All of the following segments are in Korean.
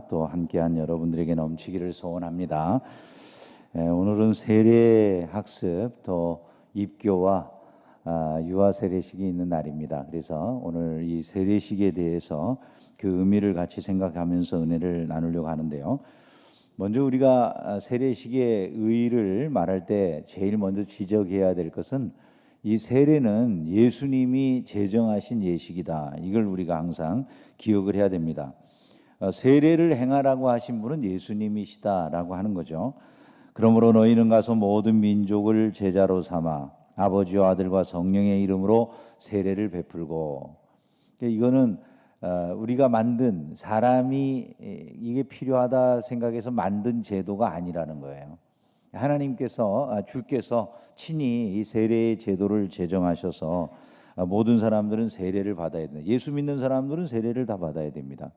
또 함께한 여러분들에게 넘치기를 소원합니다. 오늘은 세례 학습 또 입교와 유아 세례식이 있는 날입니다. 그래서 오늘 이 세례식에 대해서 그 의미를 같이 생각하면서 은혜를 나누려고 하는데요. 먼저 우리가 세례식의 의의를 말할 때 제일 먼저 지적해야 될 것은 이 세례는 예수님이 제정하신 예식이다. 이걸 우리가 항상 기억을 해야 됩니다. 세례를 행하라고 하신 분은 예수님이시다라고 하는 거죠. 그러므로 너희는 가서 모든 민족을 제자로 삼아 아버지와 아들과 성령의 이름으로 세례를 베풀고, 이거는 우리가 만든 사람이 이게 필요하다 생각해서 만든 제도가 아니라는 거예요. 하나님께서 주께서 친히 이 세례의 제도를 제정하셔서 모든 사람들은 세례를 받아야 된다. 예수 믿는 사람들은 세례를 다 받아야 됩니다.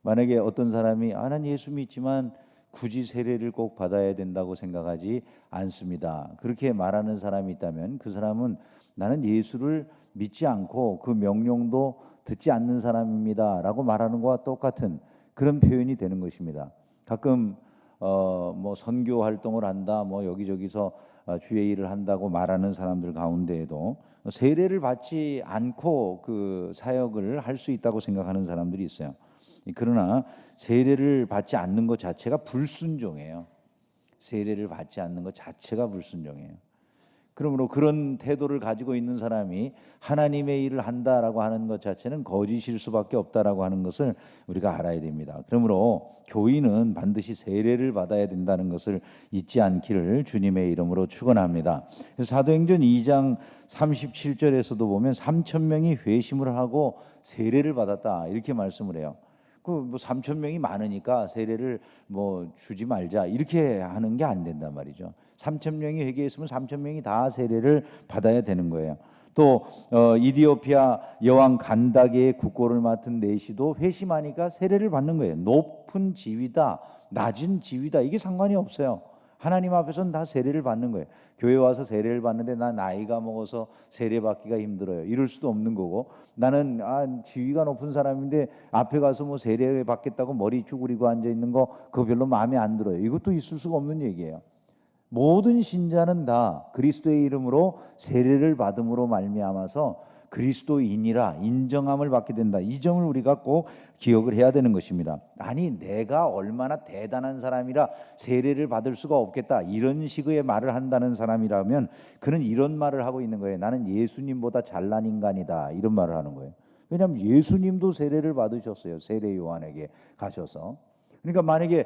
만약에 어떤 사람이 난 예수 믿지만 굳이 세례를 꼭 받아야 된다고 생각하지 않습니다, 그렇게 말하는 사람이 있다면 그 사람은 나는 예수를 믿지 않고 그 명령도 듣지 않는 사람입니다 라고 말하는 것과 똑같은 그런 표현이 되는 것입니다. 가끔 뭐 선교 활동을 한다, 뭐 여기저기서 주의 일을 한다고 말하는 사람들 가운데에도 세례를 받지 않고 그 사역을 할 수 있다고 생각하는 사람들이 있어요. 그러나 세례를 받지 않는 것 자체가 불순종이에요. 세례를 받지 않는 것 자체가 불순종이에요. 그러므로 그런 태도를 가지고 있는 사람이 하나님의 일을 한다라고 하는 것 자체는 거짓일 수밖에 없다라고 하는 것을 우리가 알아야 됩니다. 그러므로 교인은 반드시 세례를 받아야 된다는 것을 잊지 않기를 주님의 이름으로 축원합니다. 사도행전 2장 37절에서도 보면 3천 명이 회심을 하고 세례를 받았다 이렇게 말씀을 해요. 그 3천 명이 많으니까 세례를 주지 말자 이렇게 하는 게 안 된단 말이죠. 3천 명이 회개했으면 3천 명이 다 세례를 받아야 되는 거예요. 또 이디오피아 여왕 간다게의 국고를 맡은 내시도 회심하니까 세례를 받는 거예요. 높은 지위다, 낮은 지위다 이게 상관이 없어요. 하나님 앞에서는 다 세례를 받는 거예요. 교회 와서 세례를 받는데 나 나이가 먹어서 세례 받기가 힘들어요, 이럴 수도 없는 거고, 나는 지위가 높은 사람인데 앞에 가서 뭐 세례 받겠다고 머리 쭈그리고 앉아 있는 거 그거 별로 마음에 안 들어요, 이것도 있을 수가 없는 얘기예요. 모든 신자는 다 그리스도의 이름으로 세례를 받음으로 말미암아서 그리스도인이라 인정함을 받게 된다. 이 점을 우리가 꼭 기억을 해야 되는 것입니다. 아니 내가 얼마나 대단한 사람이라 세례를 받을 수가 없겠다 이런 식의 말을 한다는 사람이라면 그는 이런 말을 하고 있는 거예요. 나는 예수님보다 잘난 인간이다 이런 말을 하는 거예요. 왜냐하면 예수님도 세례를 받으셨어요. 세례 요한에게 가셔서. 그러니까 만약에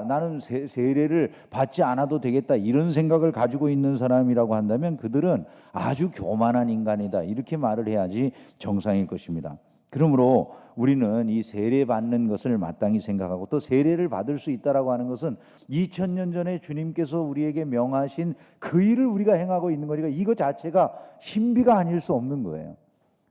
나는 세례를 받지 않아도 되겠다 이런 생각을 가지고 있는 사람이라고 한다면 그들은 아주 교만한 인간이다 이렇게 말을 해야지 정상일 것입니다. 그러므로 우리는 이 세례 받는 것을 마땅히 생각하고 또 세례를 받을 수 있다라고 하는 것은 2000년 전에 주님께서 우리에게 명하신 그 일을 우리가 행하고 있는 거니까 이거 자체가 신비가 아닐 수 없는 거예요.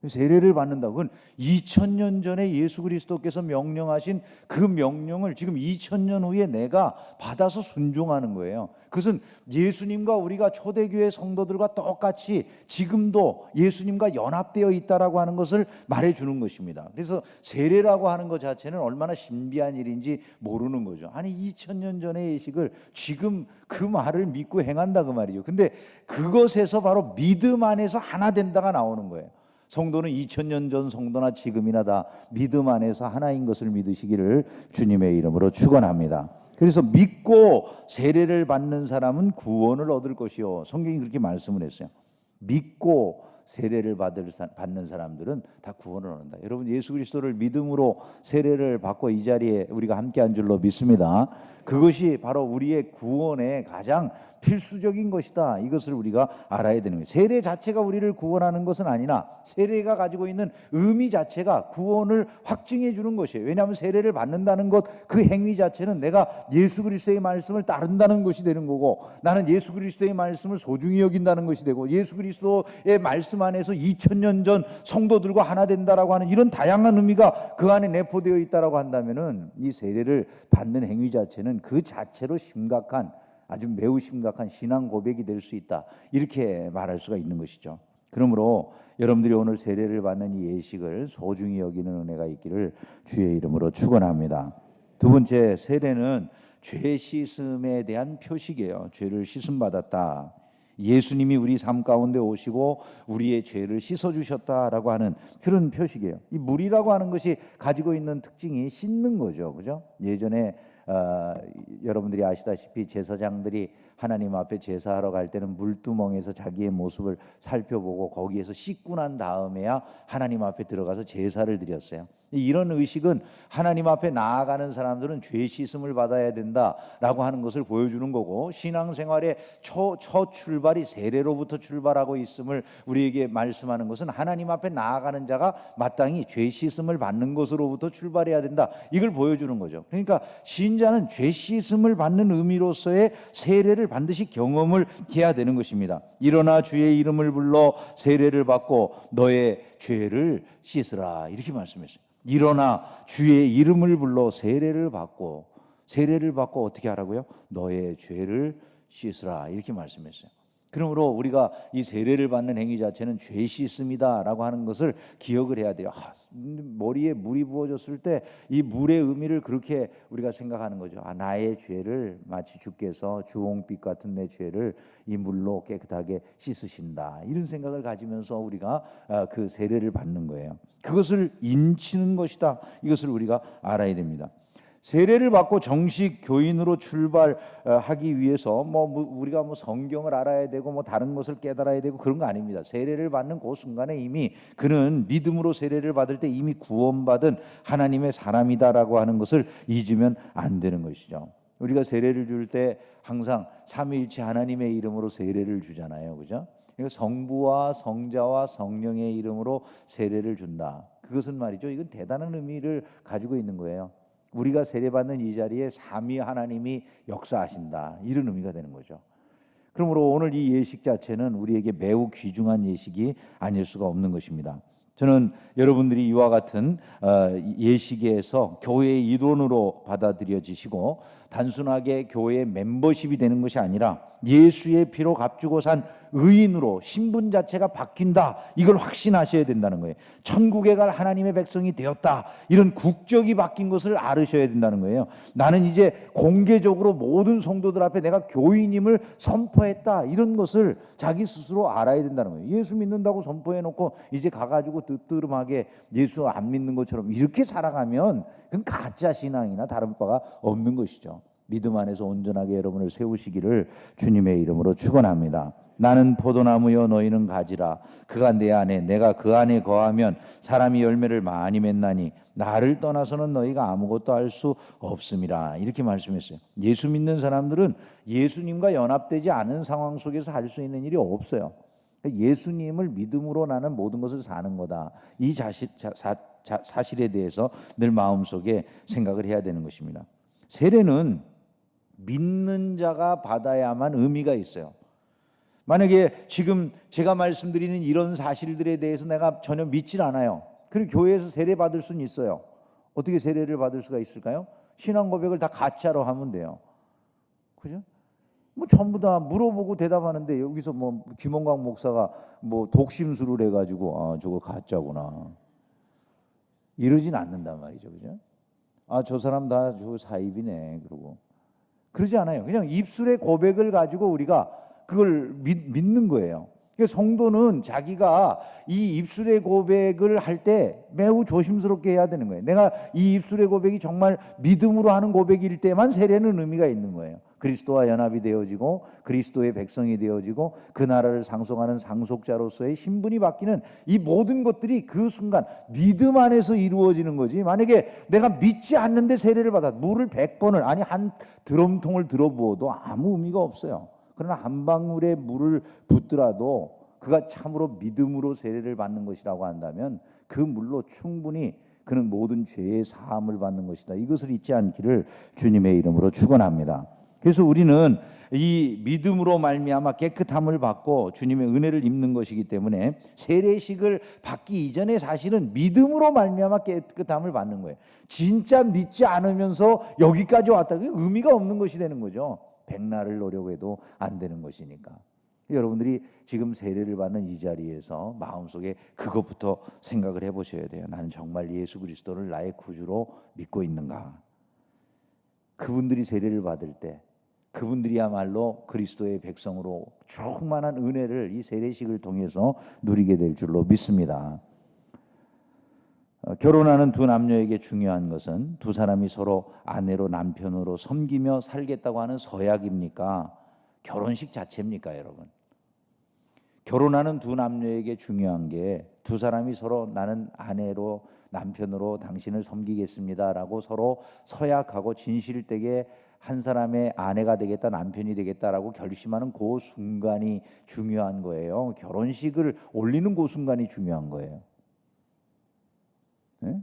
세례를 받는다고 그건 2000년 전에 예수 그리스도께서 명령하신 그 명령을 지금 2000년 후에 내가 받아서 순종하는 거예요. 그것은 예수님과 우리가 초대교회 성도들과 똑같이 지금도 예수님과 연합되어 있다라고 하는 것을 말해주는 것입니다. 그래서 세례라고 하는 것 자체는 얼마나 신비한 일인지 모르는 거죠. 아니 2000년 전의 예식을 지금 그 말을 믿고 행한다 그 말이죠. 근데 그것에서 바로 믿음 안에서 하나 된다가 나오는 거예요. 성도는 2000년 전 성도나 지금이나 다 믿음 안에서 하나인 것을 믿으시기를 주님의 이름으로 축원합니다. 그래서 믿고 세례를 받는 사람은 구원을 얻을 것이요, 성경이 그렇게 말씀을 했어요. 믿고 세례를 받는 사람들은 다 구원을 얻는다. 여러분 예수 그리스도를 믿음으로 세례를 받고 이 자리에 우리가 함께한 줄로 믿습니다. 그것이 바로 우리의 구원의 가장 필수적인 것이다. 이것을 우리가 알아야 되는 거예요. 세례 자체가 우리를 구원하는 것은 아니나 세례가 가지고 있는 의미 자체가 구원을 확증해 주는 것이에요. 왜냐하면 세례를 받는다는 것 그 행위 자체는 내가 예수 그리스도의 말씀을 따른다는 것이 되는 거고, 나는 예수 그리스도의 말씀을 소중히 여긴다는 것이 되고, 예수 그리스도의 말씀 안에서 2000년 전 성도들과 하나 된다라고 하는 이런 다양한 의미가 그 안에 내포되어 있다라고 한다면은 이 세례를 받는 행위 자체는 그 자체로 심각한, 아주 매우 심각한 신앙 고백이 될 수 있다, 이렇게 말할 수가 있는 것이죠. 그러므로 여러분들이 오늘 세례를 받는 이 예식을 소중히 여기는 은혜가 있기를 주의 이름으로 축원합니다. 두 번째, 세례는 죄 씻음에 대한 표식이에요. 죄를 씻음 받았다. 예수님이 우리 삶 가운데 오시고 우리의 죄를 씻어주셨다라고 하는 그런 표식이에요. 이 물이라고 하는 것이 가지고 있는 특징이 씻는 거죠, 그죠? 예전에 여러분들이 아시다시피 제사장들이 하나님 앞에 제사하러 갈 때는 물두멍에서 자기의 모습을 살펴보고 거기에서 씻고 난 다음에야 하나님 앞에 들어가서 제사를 드렸어요. 이런 의식은 하나님 앞에 나아가는 사람들은 죄 씻음을 받아야 된다라고 하는 것을 보여주는 거고, 신앙생활의 첫 출발이 세례로부터 출발하고 있음을 우리에게 말씀하는 것은 하나님 앞에 나아가는 자가 마땅히 죄 씻음을 받는 것으로부터 출발해야 된다, 이걸 보여주는 거죠. 그러니까 신자는 죄 씻음을 받는 의미로서의 세례를 반드시 경험을 해야 되는 것입니다. 일어나 주의 이름을 불러 세례를 받고 너의 죄를 씻으라, 이렇게 말씀했어요. 일어나 주의 이름을 불러 세례를 받고 어떻게 하라고요? 너의 죄를 씻으라, 이렇게 말씀했어요. 그러므로 우리가 이 세례를 받는 행위 자체는 죄 씻음이다라고 하는 것을 기억을 해야 돼요. 머리에 물이 부어졌을 때 이 물의 의미를 그렇게 우리가 생각하는 거죠. 나의 죄를 마치 주께서 주홍빛 같은 내 죄를 이 물로 깨끗하게 씻으신다, 이런 생각을 가지면서 우리가 그 세례를 받는 거예요. 그것을 인치는 것이다, 이것을 우리가 알아야 됩니다. 세례를 받고 정식 교인으로 출발하기 위해서 우리가 성경을 알아야 되고 다른 것을 깨달아야 되고 그런 거 아닙니다. 세례를 받는 그 순간에 이미 그는 믿음으로 세례를 받을 때 이미 구원받은 하나님의 사람이다라고 하는 것을 잊으면 안 되는 것이죠. 우리가 세례를 줄 때 항상 삼위일체 하나님의 이름으로 세례를 주잖아요, 그죠? 그러니까 성부와 성자와 성령의 이름으로 세례를 준다. 그것은 말이죠, 이건 대단한 의미를 가지고 있는 거예요. 우리가 세례받는 이 자리에 삼위 하나님이 역사하신다, 이런 의미가 되는 거죠. 그러므로 오늘 이 예식 자체는 우리에게 매우 귀중한 예식이 아닐 수가 없는 것입니다. 저는 여러분들이 이와 같은 예식에서 교회의 일원으로 받아들여지시고 단순하게 교회의 멤버십이 되는 것이 아니라 예수의 피로 값주고 산 의인으로 신분 자체가 바뀐다, 이걸 확신하셔야 된다는 거예요. 천국에 갈 하나님의 백성이 되었다, 이런 국적이 바뀐 것을 알으셔야 된다는 거예요. 나는 이제 공개적으로 모든 성도들 앞에 내가 교인임을 선포했다, 이런 것을 자기 스스로 알아야 된다는 거예요. 예수 믿는다고 선포해놓고 이제 가가지고 뜨뜨름하게 예수 안 믿는 것처럼 이렇게 살아가면 그건 가짜 신앙이나 다른 바가 없는 것이죠. 믿음 안에서 온전하게 여러분을 세우시기를 주님의 이름으로 축원합니다. 나는 포도나무요 너희는 가지라. 그가 내 안에 내가 그 안에 거하면 사람이 열매를 많이 맺나니 나를 떠나서는 너희가 아무것도 할 수 없음이라, 이렇게 말씀했어요. 예수 믿는 사람들은 예수님과 연합되지 않은 상황 속에서 할 수 있는 일이 없어요. 예수님을 믿음으로 나는 모든 것을 사는 거다, 이 사실에 대해서 늘 마음속에 생각을 해야 되는 것입니다. 세례는 믿는 자가 받아야만 의미가 있어요. 만약에 지금 제가 말씀드리는 이런 사실들에 대해서 내가 전혀 믿질 않아요. 그리고 교회에서 세례 받을 수는 있어요. 어떻게 세례를 받을 수가 있을까요? 신앙 고백을 다 가짜로 하면 돼요. 그죠? 전부 다 물어보고 대답하는데 여기서 김원광 목사가 독심술을 해가지고 저거 가짜구나, 이러진 않는단 말이죠, 그죠? 저 사람 다 저 사입이네, 그러고 그러지 않아요. 그냥 입술의 고백을 가지고 우리가 그걸 믿는 거예요. 성도는 자기가 이 입술의 고백을 할 때 매우 조심스럽게 해야 되는 거예요. 내가 이 입술의 고백이 정말 믿음으로 하는 고백일 때만 세례는 의미가 있는 거예요. 그리스도와 연합이 되어지고 그리스도의 백성이 되어지고 그 나라를 상속하는 상속자로서의 신분이 바뀌는 이 모든 것들이 그 순간 믿음 안에서 이루어지는 거지. 만약에 내가 믿지 않는데 세례를 받아 물을 100번을 아니 한 드럼통을 들어부어도 아무 의미가 없어요. 그러나 한 방울의 물을 붓더라도 그가 참으로 믿음으로 세례를 받는 것이라고 한다면 그 물로 충분히 그는 모든 죄의 사함을 받는 것이다, 이것을 잊지 않기를 주님의 이름으로 축원합니다. 그래서 우리는 이 믿음으로 말미암아 깨끗함을 받고 주님의 은혜를 입는 것이기 때문에 세례식을 받기 이전에 사실은 믿음으로 말미암아 깨끗함을 받는 거예요. 진짜 믿지 않으면서 여기까지 왔다, 그게 의미가 없는 것이 되는 거죠. 백날을 노려고 해도 안 되는 것이니까. 여러분들이 지금 세례를 받는 이 자리에서 마음속에 그것부터 생각을 해보셔야 돼요. 나는 정말 예수 그리스도를 나의 구주로 믿고 있는가? 그분들이 세례를 받을 때 그분들이야말로 그리스도의 백성으로 충만한 은혜를 이 세례식을 통해서 누리게 될 줄로 믿습니다. 결혼하는 두 남녀에게 중요한 것은 두 사람이 서로 아내로 남편으로 섬기며 살겠다고 하는 서약입니까? 결혼식 자체입니까, 여러분? 결혼하는 두 남녀에게 중요한 게 두 사람이 서로 나는 아내로 남편으로 당신을 섬기겠습니다라고 서로 서약하고 진실되게 한 사람의 아내가 되겠다, 남편이 되겠다라고 결심하는 그 순간이 중요한 거예요. 결혼식을 올리는 그 순간이 중요한 거예요. 네?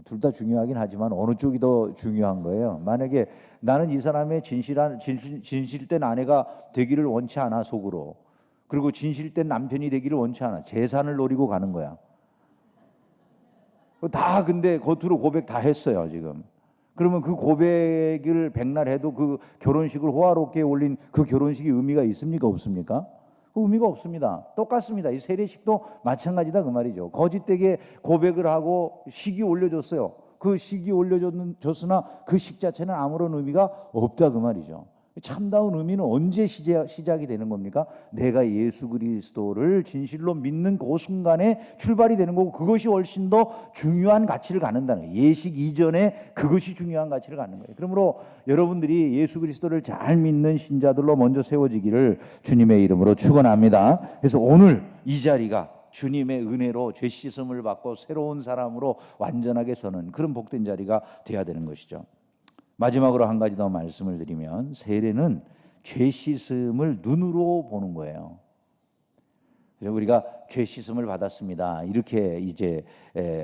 둘 다 중요하긴 하지만 어느 쪽이 더 중요한 거예요. 만약에 나는 이 사람의 진실된 아내가 되기를 원치 않아, 속으로. 그리고 진실된 남편이 되기를 원치 않아. 재산을 노리고 가는 거야. 다 근데 겉으로 고백 다 했어요, 지금. 그러면 그 고백을 백날 해도 그 결혼식을 호화롭게 올린 그 결혼식이 의미가 있습니까, 없습니까? 그 의미가 없습니다. 똑같습니다. 이 세례식도 마찬가지다 그 말이죠. 거짓되게 고백을 하고 식이 올려줬어요. 그 식이 올려줬으나 그 식 자체는 아무런 의미가 없다 그 말이죠. 참다운 의미는 언제 시작이 되는 겁니까? 내가 예수 그리스도를 진실로 믿는 그 순간에 출발이 되는 거고, 그것이 훨씬 더 중요한 가치를 갖는다는 거예요. 예식 이전에 그것이 중요한 가치를 갖는 거예요. 그러므로 여러분들이 예수 그리스도를 잘 믿는 신자들로 먼저 세워지기를 주님의 이름으로 축원합니다. 그래서 오늘 이 자리가 주님의 은혜로 죄 씻음을 받고 새로운 사람으로 완전하게 서는 그런 복된 자리가 돼야 되는 것이죠. 마지막으로 한 가지 더 말씀을 드리면, 세례는 죄 씻음을 눈으로 보는 거예요. 우리가 죄 씻음을 받았습니다, 이렇게 이제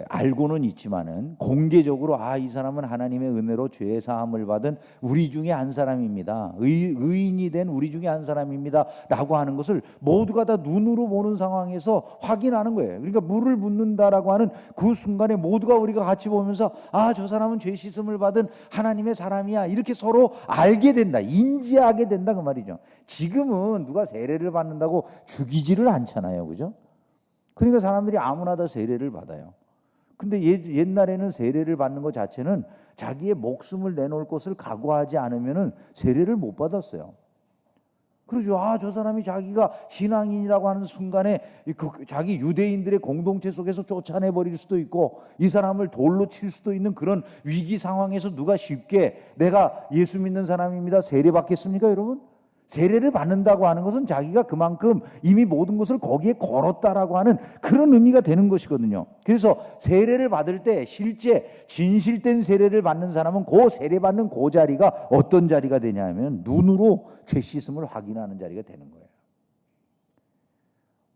알고는 있지만은 공개적으로 이 사람은 하나님의 은혜로 죄 사함을 받은 우리 중에 한 사람입니다, 의인이 된 우리 중에 한 사람입니다 라고 하는 것을 모두가 다 눈으로 보는 상황에서 확인하는 거예요. 그러니까 물을 붓는다라고 하는 그 순간에 모두가 우리가 같이 보면서 저 사람은 죄 씻음을 받은 하나님의 사람이야, 이렇게 서로 알게 된다, 인지하게 된다 그 말이죠. 지금은 누가 세례를 받는다고 죽이지를 않잖아요, 그죠? 그러니까 사람들이 아무나 다 세례를 받아요. 근데 옛날에는 세례를 받는 것 자체는 자기의 목숨을 내놓을 것을 각오하지 않으면 세례를 못 받았어요. 그러죠. 저 사람이 자기가 신앙인이라고 하는 순간에 자기 유대인들의 공동체 속에서 쫓아내버릴 수도 있고, 이 사람을 돌로 칠 수도 있는 그런 위기 상황에서 누가 쉽게 내가 예수 믿는 사람입니다 세례 받겠습니까, 여러분? 세례를 받는다고 하는 것은 자기가 그만큼 이미 모든 것을 거기에 걸었다라고 하는 그런 의미가 되는 것이거든요. 그래서 세례를 받을 때 실제 진실된 세례를 받는 사람은 그 세례 받는 그 자리가 어떤 자리가 되냐면 눈으로 죄 씻음을 확인하는 자리가 되는 거예요.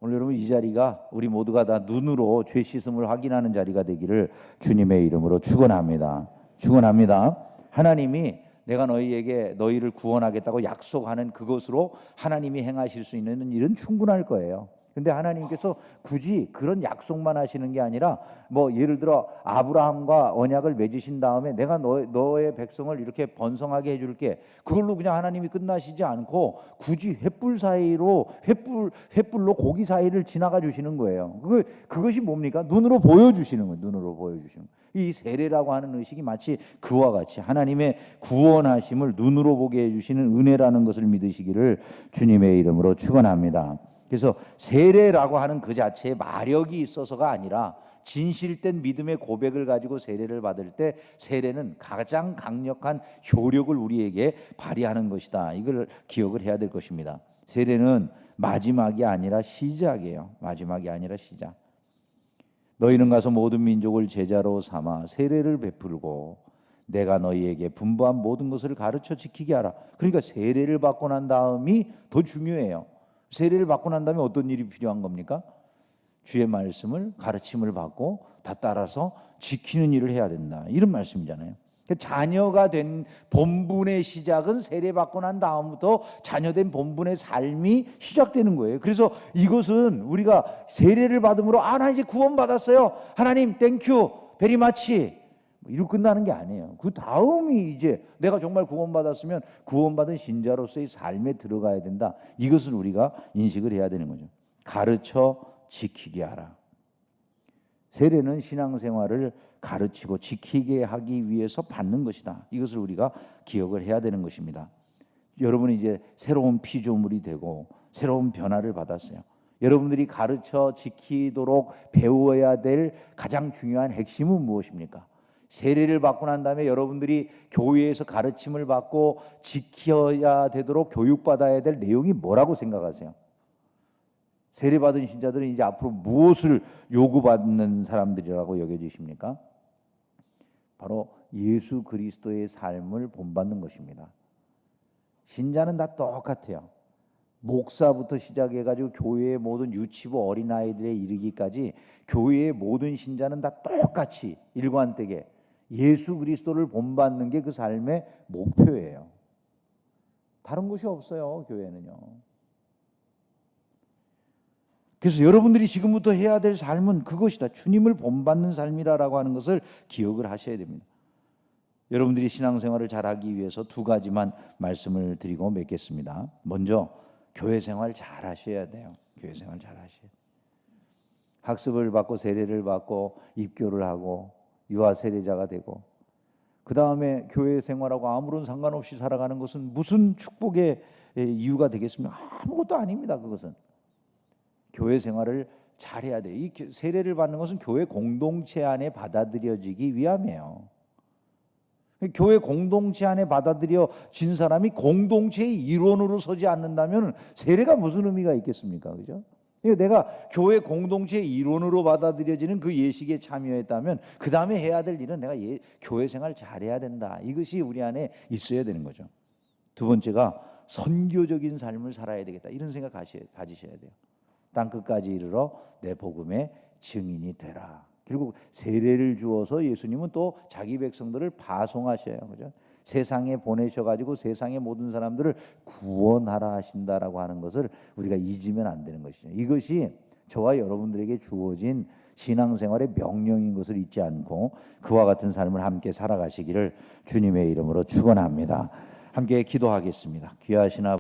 오늘 여러분 이 자리가 우리 모두가 다 눈으로 죄 씻음을 확인하는 자리가 되기를 주님의 이름으로 축원합니다. 축원합니다. 하나님이 내가 너희를 구원하겠다고 약속하는 그것으로 하나님이 행하실 수 있는 일은 충분할 거예요. 근데 하나님께서 굳이 그런 약속만 하시는 게 아니라 예를 들어 아브라함과 언약을 맺으신 다음에 내가 너의 백성을 이렇게 번성하게 해줄게, 그걸로 그냥 하나님이 끝나시지 않고 굳이 횃불 사이로 횃불로 고기 사이를 지나가 주시는 거예요. 그것이 뭡니까? 눈으로 보여주시는 거예요. 눈으로 보여주시는 거예요. 이 세례라고 하는 의식이 마치 그와 같이 하나님의 구원하심을 눈으로 보게 해주시는 은혜라는 것을 믿으시기를 주님의 이름으로 축원합니다. 그래서 세례라고 하는 그 자체에 마력이 있어서가 아니라 진실된 믿음의 고백을 가지고 세례를 받을 때 세례는 가장 강력한 효력을 우리에게 발휘하는 것이다. 이걸 기억을 해야 될 것입니다. 세례는 마지막이 아니라 시작이에요. 마지막이 아니라 시작. 너희는 가서 모든 민족을 제자로 삼아 세례를 베풀고 내가 너희에게 분부한 모든 것을 가르쳐 지키게 하라. 그러니까 세례를 받고 난 다음이 더 중요해요. 세례를 받고 난 다음에 어떤 일이 필요한 겁니까? 주의 말씀을 가르침을 받고 다 따라서 지키는 일을 해야 된다, 이런 말씀이잖아요. 자녀가 된 본분의 시작은 세례 받고 난 다음부터 자녀된 본분의 삶이 시작되는 거예요. 그래서 이것은 우리가 세례를 받음으로 나 이제 구원 받았어요, 하나님 땡큐 베리 마치, 이렇게 끝나는 게 아니에요. 그 다음이 이제 내가 정말 구원받았으면 구원받은 신자로서의 삶에 들어가야 된다. 이것을 우리가 인식을 해야 되는 거죠. 가르쳐 지키게 하라. 세례는 신앙생활을 가르치고 지키게 하기 위해서 받는 것이다. 이것을 우리가 기억을 해야 되는 것입니다. 여러분이 이제 새로운 피조물이 되고 새로운 변화를 받았어요. 여러분들이 가르쳐 지키도록 배워야 될 가장 중요한 핵심은 무엇입니까? 세례를 받고 난 다음에 여러분들이 교회에서 가르침을 받고 지켜야 되도록 교육받아야 될 내용이 뭐라고 생각하세요? 세례받은 신자들은 이제 앞으로 무엇을 요구받는 사람들이라고 여겨지십니까? 바로 예수 그리스도의 삶을 본받는 것입니다. 신자는 다 똑같아요. 목사부터 시작해가지고 교회의 모든 유치부 어린아이들에 이르기까지 교회의 모든 신자는 다 똑같이 일관되게 예수 그리스도를 본받는 게 그 삶의 목표예요. 다른 것이 없어요, 교회는요. 그래서 여러분들이 지금부터 해야 될 삶은 그것이다. 주님을 본받는 삶이라고 하는 것을 기억을 하셔야 됩니다. 여러분들이 신앙생활을 잘하기 위해서 두 가지만 말씀을 드리고 맺겠습니다. 먼저 교회 생활 잘 하셔야 돼요. 교회 생활 잘 하셔야 돼요. 학습을 받고 세례를 받고 입교를 하고 유아 세례자가 되고 그 다음에 교회 생활하고 아무런 상관없이 살아가는 것은 무슨 축복의 이유가 되겠습니까? 아무것도 아닙니다. 그것은 교회 생활을 잘해야 돼요. 이 세례를 받는 것은 교회 공동체 안에 받아들여지기 위함이에요. 교회 공동체 안에 받아들여진 사람이 공동체의 일원으로 서지 않는다면 세례가 무슨 의미가 있겠습니까? 그죠? 내가 교회 공동체의 일원으로 받아들여지는 그 예식에 참여했다면 그 다음에 해야 될 일은 내가 교회 생활 잘해야 된다. 이것이 우리 안에 있어야 되는 거죠. 두 번째가 선교적인 삶을 살아야 되겠다. 이런 생각 가지셔야 돼요. 땅끝까지 이르러 내 복음의 증인이 되라. 그리고 세례를 주어서 예수님은 또 자기 백성들을 파송하셔요. 그죠? 세상에 보내셔가지고 세상의 모든 사람들을 구원하라 하신다라고 하는 것을 우리가 잊으면 안 되는 것이죠. 이것이 저와 여러분들에게 주어진 신앙생활의 명령인 것을 잊지 않고 그와 같은 삶을 함께 살아가시기를 주님의 이름으로 축원합니다. 함께 기도하겠습니다. 귀하신 아버지